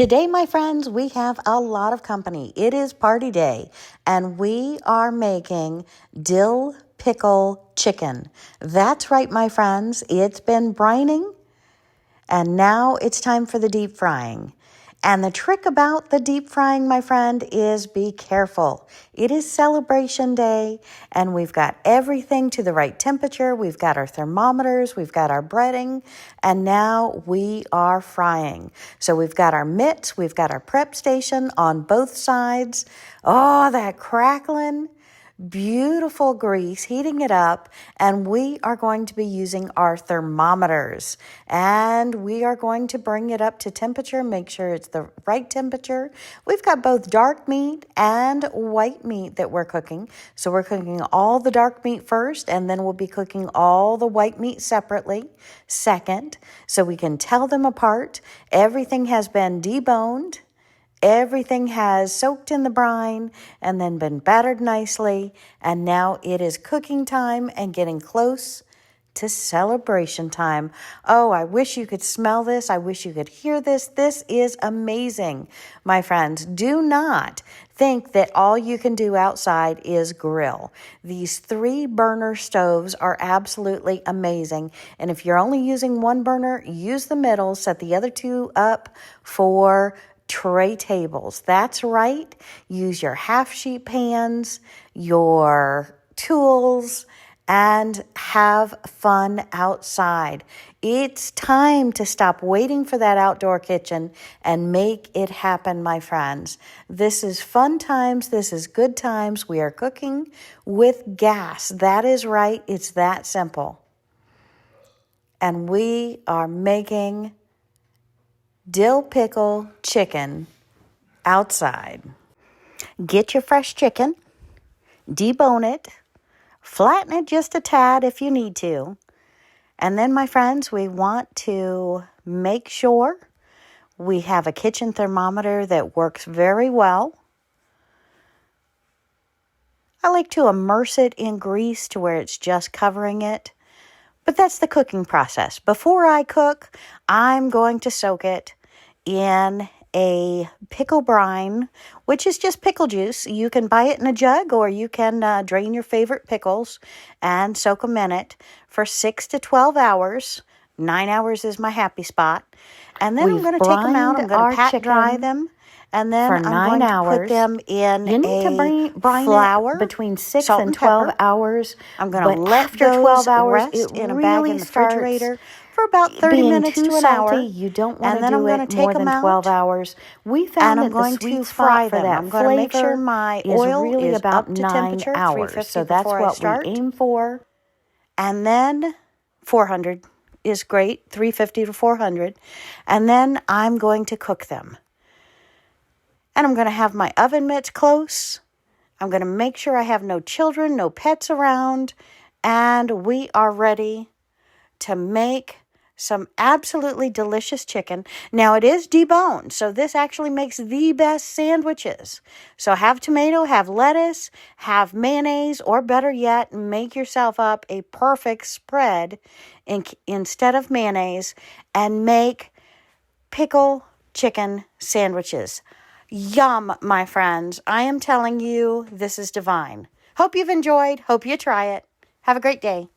Today, my friends, we have a lot of company. It is party day, and we are making dill pickle chicken. That's right, my friends. It's been brining, and now it's time for the deep frying. And the trick about the deep frying, my friend, is be careful. It is celebration day, and we've got everything to the right temperature. We've got our thermometers, we've got our breading, and now we are frying. So we've got our mitts, we've got our prep station on both sides. Oh, that crackling. Beautiful grease, heating it up, and we are going to be using our thermometers, and we are going to bring it up to temperature, make sure it's the right temperature. We've got both dark meat and white meat that we're cooking, so we're cooking all the dark meat first, and then we'll be cooking all the white meat separately second, so we can tell them apart. Everything has been deboned. Everything has soaked in the brine and then been battered nicely, and now it is cooking time and getting close to celebration time. Oh, I wish you could smell this. I wish you could hear this. This is amazing, my friends. Do not think that all you can do outside is grill. These 3 burner stoves are absolutely amazing, and if you're only using 1 burner, use the middle, set the other 2 up for tray tables. That's right. Use your half sheet pans, your tools, and have fun outside. It's time to stop waiting for that outdoor kitchen and make it happen, my friends. This is fun times. This is good times. We are cooking with gas. That is right. It's that simple. And we are making dill pickle chicken outside. Get your fresh chicken, debone it, flatten it just a tad if you need to. And then, my friends, we want to make sure we have a kitchen thermometer that works very well. I like to immerse it in grease to where it's just covering it. But that's the cooking process. Before I cook, I'm going to soak it in a pickle brine, which is just pickle juice. You can buy it in a jug, or you can drain your favorite pickles and soak them in it for 6 to 12 hours. 9 hours is my happy spot. And then I'm going to take them out. I'm going to pat dry them. And then I'm going to put them in a flour between 6 and 12 hours. I'm going to let after 12 hours rest in a bag in the refrigerator for about 30 minutes to an hour. You don't want to do it more than 12 hours. We found that the sweet spot for that I'm going to make sure my oil is really about 9 hours. So that's what we aim for. And then 400 is great, 350 to 400. And then I'm going to cook them. And I'm going to have my oven mitts close. I'm going to make sure I have no children, no pets around. And we are ready to make some absolutely delicious chicken. Now, it is deboned, so this actually makes the best sandwiches. So have tomato, have lettuce, have mayonnaise, or better yet, make yourself up a perfect spread instead of mayonnaise and make pickle chicken sandwiches. Yum, my friends. I am telling you, this is divine. Hope you've enjoyed. Hope you try it. Have a great day.